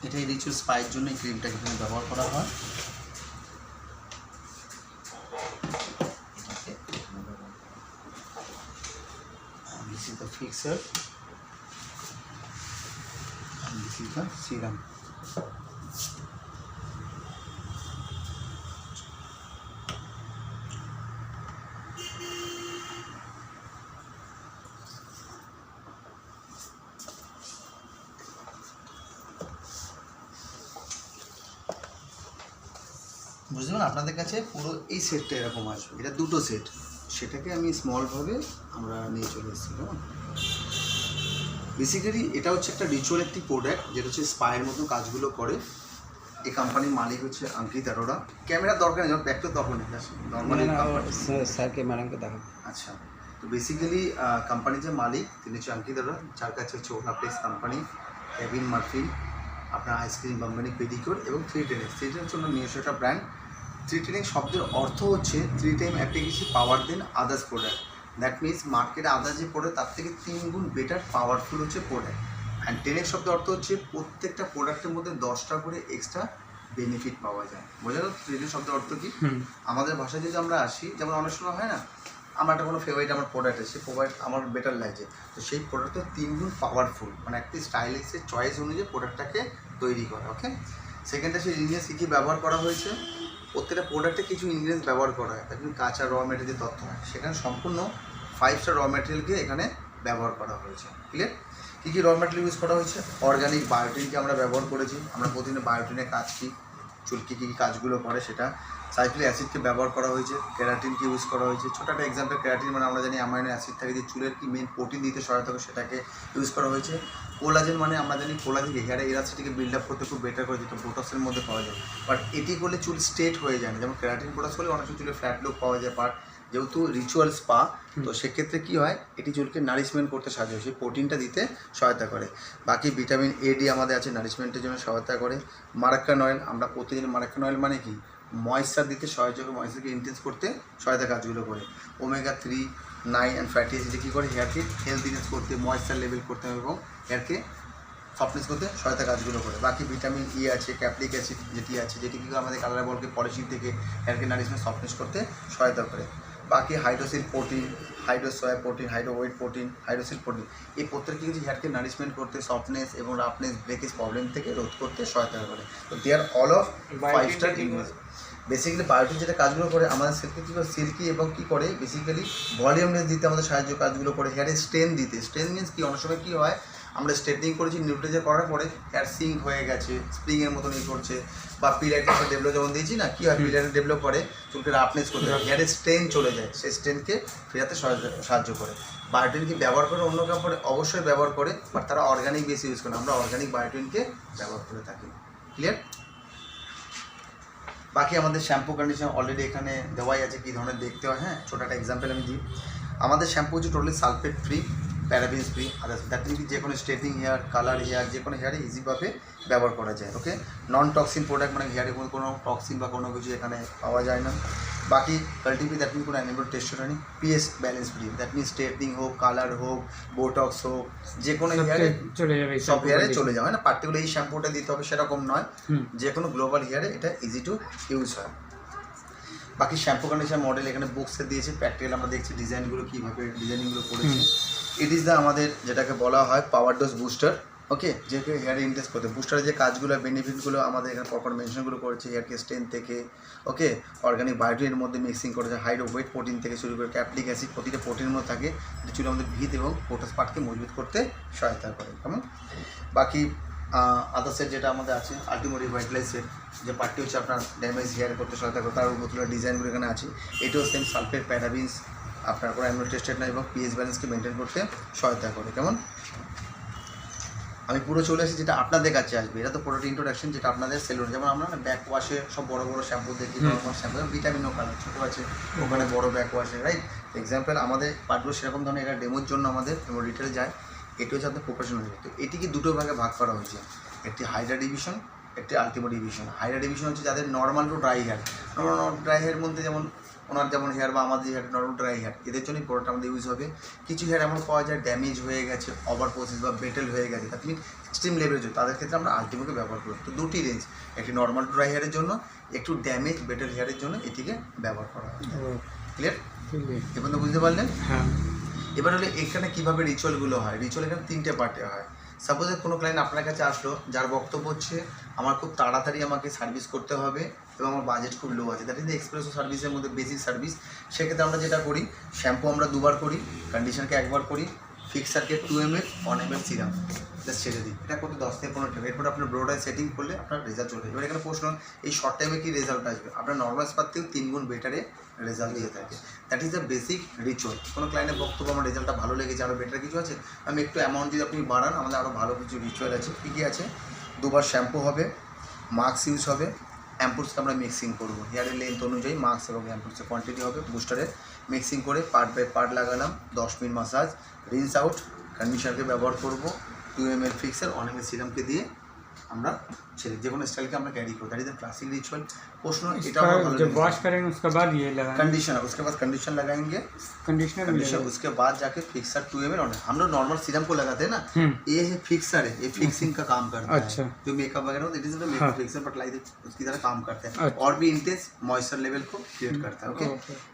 এটাই রিচুয়াল স্পাইয়ের জন্য এই ক্রিমটাকে এখানে ব্যবহার করা হয়। This is the fixer and this is the serum. বুঝতে পারলেন, আপনাদের কাছে পুরো এই সেটটা এরকম আসবে, এটা দুটো সেট, সেটাকে আমি স্মলভাবে আমরা নিয়ে চলে এসেছি। বেসিক্যালি এটা হচ্ছে একটা রিচুয়াল একটি প্রোডাক্ট যেটা হচ্ছে স্পায়ের মতো কাজগুলো করে। এই কোম্পানির মালিক হচ্ছে অঙ্কিত অরোরা। ক্যামেরার দরকার নেই, ব্যাগটার দরকার নেই, নর্মালি স্যারকে ম্যাডামকে দেখা। আচ্ছা, তো বেসিক্যালি কোম্পানির যে মালিক তিনি হচ্ছে অঙ্কিত অরোরা, যার কাছে হচ্ছে ওলাপ্লেক্স কোম্পানি, কেভিন মার্ফি, আপনার আইসক্রিম কোম্পানি, পেডিকিউর এবং 310X। 310X হচ্ছে ওনার নিজস্ব একটা ব্র্যান্ড। 310X শব্দের অর্থ হচ্ছে 3 time application power than others product. That means মার্কেটে আদার্স যে প্রোডাক্ট তার থেকে 3 গুণ বেটার পাওয়ারফুল হচ্ছে প্রোডাক্ট। অ্যান্ড 10X শব্দের অর্থ হচ্ছে প্রত্যেকটা প্রোডাক্টের মধ্যে 10টা করে এক্সট্রা বেনিফিট পাওয়া যায়। বোঝা গেল 310 শব্দের অর্থ কি? আমাদের ভাষায় যদি আমরা আসি, যেমন অনেক সময় হয় না, আমার একটা কোনো ফেভারিট আমার প্রোডাক্ট আছে, সেই প্রোডাক্ট আমার বেটার লাগছে, তো সেই প্রোডাক্টটা 3 গুণ পাওয়ারফুল, মানে একটি স্টাইলিশের চয়েস অনুযায়ী প্রোডাক্টটাকে তৈরি করা। ওকে, সেকেন্ডটা সেই ইনগ্রিডিয়েন্টস কী কী ব্যবহার করা হয়েছে। প্রত্যেকটা প্রোডাক্টে কিছু ইনগ্রিডিয়েন্টস ব্যবহার করা হয়, তার জন্য কাঁচা র ম্যাটেরিয়াল তথ্য হয়, সেখানে সম্পূর্ণ 5 স্টার র ম্যাটেরিয়ালকে এখানে ব্যবহার করা হয়েছে। ক্লিয়ার? কী কী র ম্যাটেরিয়াল ইউজ করা হয়েছে? অর্গানিক বায়োটিনকে আমরা ব্যবহার করেছি। আমরা প্রতিদিন বায়োটিনের কাজ কী, চুল কী কী কাজগুলো করে সেটা। সাইক্লিক অ্যাসিডকে ব্যবহার করা হয়েছে, কেরাটিনকে ইউজ করা হয়েছে। ছোটো একটা এক্সাম্পল, কেরাটিন মানে আমরা জানি অ্যামাইনো অ্যাসিড থাকে, যে চুলের কি মেন প্রোটিন দিতে সহায়তা করে, সেটাকে ইউজ করা হয়েছে। কোলাজেন মানে আমরা জানি কোলাজেনকে হেয়ারে ইলাস্টিকে বিল্ড আপ করতে খুব বেটার করে, যেটা বোটক্সের মধ্যে পাওয়া যায়। বাট এটি করলে চুল স্ট্রেট হয়ে যায় না, যেমন কেরাটিন প্রোডাক্ট করলে অনেক চুলে ফ্ল্যাট লুক পাওয়া যায়। বাট যেহেতু রিচুয়াল স্পা, তো সেক্ষেত্রে কী হয়, এটি চুলকে নারিশমেন্ট করতে সাহায্য করে, সেই প্রোটিনটা দিতে সহায়তা করে। বাকি ভিটামিন এ ডি আমাদের আছে, নারিশমেন্টের জন্য সহায়তা করে। মারাক্কান অয়েল, আমরা প্রতিদিন মারাক্কান অয়েল মানে কি, ময়েশ্চার দিতে সহায়তা করে, ময়েশ্চারকে ইনটেন্স করতে সহায়তা কাজগুলো করে। ওমেগা 3, 9 অ্যান্ড ফ্যাটি অ্যাসিড কী করে, হেয়ারকে হেলদিনেস করতে, ময়েশ্চার লেভেল করতে এবং হেয়ারকে সফটনেস করতে সহায়তা কাজগুলো করে। বাকি ভিটামিন ই আছে, ক্যাপলিক অ্যাসিড যেটি আছে, যেটি কী করে আমাদের কালার বলকে পলিশিং থেকে হেয়ারকে নারিশমেন্ট সফটনেস করতে সহায়তা করে। বাকি hydrosil protein, hydrosoya protein, hydrowheat protein, hydrosil protein, এই প্রত্যেকটি কিছু হেয়ারকে নারিশমেন্ট করতে, সফটনেস এবং রাফনেস, ব্রেকেজ প্রবলেম থেকে রোধ করতে সহায়তা করে। তো they are all of 5 star ingredients. Basically biotin যেটা কাজগুলো করে, আমাদের সিল্কি কী করে, সিল্কি এবং কী করে, বেসিক্যালি ভলিউমনেস দিতে আমাদের সাহায্য কাজগুলো করে। হেয়ারে স্ট্রেন দিতে, স্ট্রেন মিনস কি, অনেক সময় কী হয়, আমরা স্ট্রেটনিং করেছি, নিউট্রিজার করার পরে হেয়ার সিঙ্ক হয়ে গেছে, স্প্রিংয়ের মতন ই করছে, বা পিলাইটিস ডেভেলপ যেমন দিয়েছি না, কী হয়, পিলাইটিস ডেভেলপ করে, চুলকে রাফনেস করতে হয়, হেয়ারে স্ট্রেন চলে যায়, সেই স্ট্রেনকে ফেরাতে সাহায্য করে। বায়োটিনকে ব্যবহার করে অন্য কাপড়ে অবশ্যই ব্যবহার করে, বাট তারা অর্গানিক বেশি ইউজ করে, আমরা অর্গানিক বায়োটিনকে ব্যবহার করে থাকি। ক্লিয়ার? বাকি আমাদের শ্যাম্পু কন্ডিশনার অলরেডি এখানে দেওয়াই আছে, কী ধরনের দেখতে হয়। হ্যাঁ, ছোটো একটা এক্সাম্পল আমি দিই। আমাদের শ্যাম্পু হচ্ছে totally sulphate free, parabens free, others, that means যে কোনো স্ট্রেটনিং হেয়ার, কালার হেয়ার, যে কোনো হেয়ারে ইজিভাবে ব্যবহার করা যায়। ওকে, নন টক্সিন প্রোডাক্ট, মানে হেয়ারে কোনো টক্সিন বা কোনো কিছু এখানে পাওয়া যায় না। বাকি কাল্টিভি, দ্যাট মিনস কোনো অ্যানিমাল টেস্ট হয়নি। PS balance free, that means straightening হোক, কালার হোক, বোটক্স হোক, যে কোনো হেয়ারে চলে যাবে, সব হেয়ারে চলে যাবে না, পার্টিকুলার এই শ্যাম্পুটা দিতে হবে সেরকম নয়, যে কোনো গ্লোবাল হেয়ারে এটা ইজি টু ইউজ হয়। বাকি শ্যাম্পু কন্ডিশনার মডেল এখানে বুকসে দিয়েছে, প্র্যাকটিক্যাল আমরা দেখছি ডিজাইনগুলো কীভাবে ডিজাইনিংগুলো করেছে। ইট ইজ দ্য আমাদের যেটাকে বলা হয় পাওয়ার ডোজ বুস্টার। ওকে, যেহেতু হেয়ার ইনটেন্স করতে, বুস্টারের যে কাজগুলো, বেনিফিটগুলো আমাদের এখানে প্রপার মেনশনগুলো করেছে, হেয়ারকে স্ট্রেন থেকে, ওকে, অর্গানিক বায়োটিনের মধ্যে মিক্সিং করেছে, হাইড্রোওয়েট প্রোটিন থেকে শুরু করে ক্যাপলিক অ্যাসিড, প্রতিটা প্রোটিনের মধ্যে থাকে, যে চুল আমাদের ভিত এবং পোটাস পার্টকে মজবুত করতে সহায়তা করে। কেমন? বাকি আদার্সের যেটা আমাদের আছে আলটিমেট রিভাইটালাইজ সেট, যে পার্টটি হচ্ছে আপনার ড্যামেজ হেয়ার করতে সহায়তা করে, তার উপর ডিজাইনগুলো এখানে আছে। এটাও সেম সালফেট, প্যারাবিনস, আপনার কোনো অ্যানিমাল টেস্টেড না, এবং পিএইচ ব্যালেন্সকে মেনটেন করতে সহায়তা করে। কেমন? আমি পুরো চলে এসেছি যেটা আপনাদের কাছে আসবে, এটা তো পুরোটা ইন্ট্রোডাকশন, যেটা আপনাদের সেলুন, যেমন আমরা ব্যাক ওয়াশে সব বড় বড় শ্যাম্পু দেখি, নর্মাল শ্যাম্পু, ভিটামিনও কালার ছোটো আছে, ওখানে বড় ব্যাক ওয়াশে, রাইট? এক্সাম্পল আমাদের পার্টগুলো সেরকম ধরনের, এটা ডেমোর জন্য আমাদের এবং রিটেলে যায়। এটি হচ্ছে আপনার প্রফেশনাল। তো এটিকে দুটো ভাগে ভাগ করা হয়েছে, একটি হাইড্রা ডিভিশন, একটি আলটিমেট ডিভিশন। হাইড্রা ডিভিশন হচ্ছে যাদের normal to dry hair. Normal dry hair মধ্যে যেমন ওনার যেমন হেয়ার বা আমাদের হেয়ার নর্মাল ড্রাই হেয়ার, এদের জন্যই প্রোডাক্ট আমাদের ইউজ হবে। কিছু হেয়ার এমন পাওয়া যায় ড্যামেজ হয়ে গেছে, ওভার প্রসেস বা বেটেল হয়ে গেছে, তা তুমি এক্সট্রিম লেভেলের জন্য তাদের ক্ষেত্রে আমরা আলটিমেটকে ব্যবহার করি। তো দুটি রেঞ্জ, একটি নর্মাল ড্রাই হেয়ারের জন্য, একটু ড্যামেজ বেটেল হেয়ারের জন্য এটিকে ব্যবহার করা হয়। ক্লিয়ার? এখন তো বুঝতে পারলেন? হ্যাঁ। এবার হলে এখানে কীভাবে রিচুয়ালগুলো হয়। রিচুয়াল এখানে 3টে পার্টে হয়। সাপোজ কোনো ক্লায়েন্ট আপনার কাছে আসলো, যার বক্তব্য হচ্ছে আমার খুব তাড়াতাড়ি আমাকে সার্ভিস করতে হবে এবং আমার বাজেট খুব লো আছে, দ্যাট ইজ এক্সপ্রেসো সার্ভিসের মধ্যে বেসিক সার্ভিস। সেক্ষেত্রে আমরা যেটা করি, শ্যাম্পু আমরা 2বার করি, কন্ডিশনারকে 1বার করি, ফিক্সারকে 2 ml 1 ml সিরাম জাস্ট ছেড়ে দিই। এটা করতে 10 থেকে 15 টাকা। এরপর আপনার ব্রোডায় সেটিং করলে আপনার রেজাল্ট চলে। এবার এখানে প্রশ্ন, এই শর্ট টাইমে কি রেজাল্ট আসবে? আপনার নর্মাল স্পার থেকে 3 গুণ বেটারে রেজাল্ট দিয়ে থাকে। That is the basic ritual. কোনো ক্লায়েন্টের বক্তব্য আমার রেজাল্টটা ভালো লেগেছে, আরও বেটার কিছু আছে, আমি একটু অ্যামাউন্ট যদি আপনি বাড়ান, আমাদের আরও ভালো কিছু রিচুয়াল আছে। কী কী আছে? 2বার শ্যাম্পু হবে, মাস্ক ইউজ হবে, অ্যাম্পুলসকে আমরা মিক্সিং করবো, হেয়ারের লেন্থ অনুযায়ী মাস্ক এবং অ্যাম্পুলসের কোয়ান্টিটি হবে, বুস্টারের মিক্সিং করে পার্ট বাই পার্ট লাগালাম, 10 মিনিট মাসাজ, রিন্স আউট, কন্ডিশনারকে ব্যবহার করব, 2 ml ফিক্সার 1 ml সিরামকে দিয়ে আমরা ছেড়ে যে কোনো স্টাইলকে আমরা ক্যারি করি। That is the classic ritual. प्रश्न এটা আমরা ভালো जब वॉश करेंगे उसके बाद ये लगाएंगे कंडीशनर, उसके बाद कंडीशनर लगाएंगे, कंडीशनर उसके बाद जाके फिक्सर 2 ml और हम लोग नॉर्मल सीरम को लगाते हैं ना, ये है फिक्सर है, ये फिक्सिंग का काम करता अच्छा। है। जो मेकअप वगैरह होता है, इट इज द हाँ। फिक्सर बट लाइक उसकी तरह काम करता है अच्छा। और भी इंटेंस मॉइस्चर लेवल को क्रिएट करता है। ओके,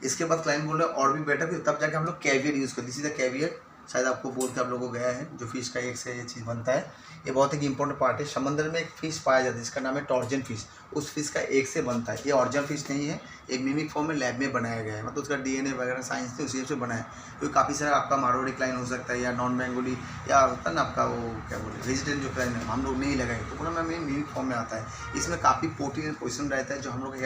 इसके बाद क्लाइंट बोल रहा है और भी बेटर, तब जाके हम लोग कैवियर यूज़ करते हैं। दिस इज द कैवियर, शायद आपको बोल के आप लोगों को गया है, जो फिश का एक से ये चीज़ बनता है। ये बहुत एक इंपॉर्टेंट पार्ट है। समंदर में एक फिश पाया जाता है जिसका नाम है टॉर्जन फिश, उस फिश का एक से बनता है। ये ओरिजिनल फिश नहीं है, एक मिमिक फॉर्म में लैब में बनाया गया है, मतलब उसका डीएनए वगैरह साइंस से उसी से बनाया है। तो काफ़ी सारा आपका मारवाड़ी क्लाइंट हो सकता है या नॉन बेंगोली या होता है ना आपका वो क्या बोले वेजिटेरियन जो क्लाइंट है, हम लोग नहीं लगाए तो पूरा में मिमिक फॉर्म में आता है। इसमें काफ़ी प्रोटीन पोषण रहता है जो हम लोग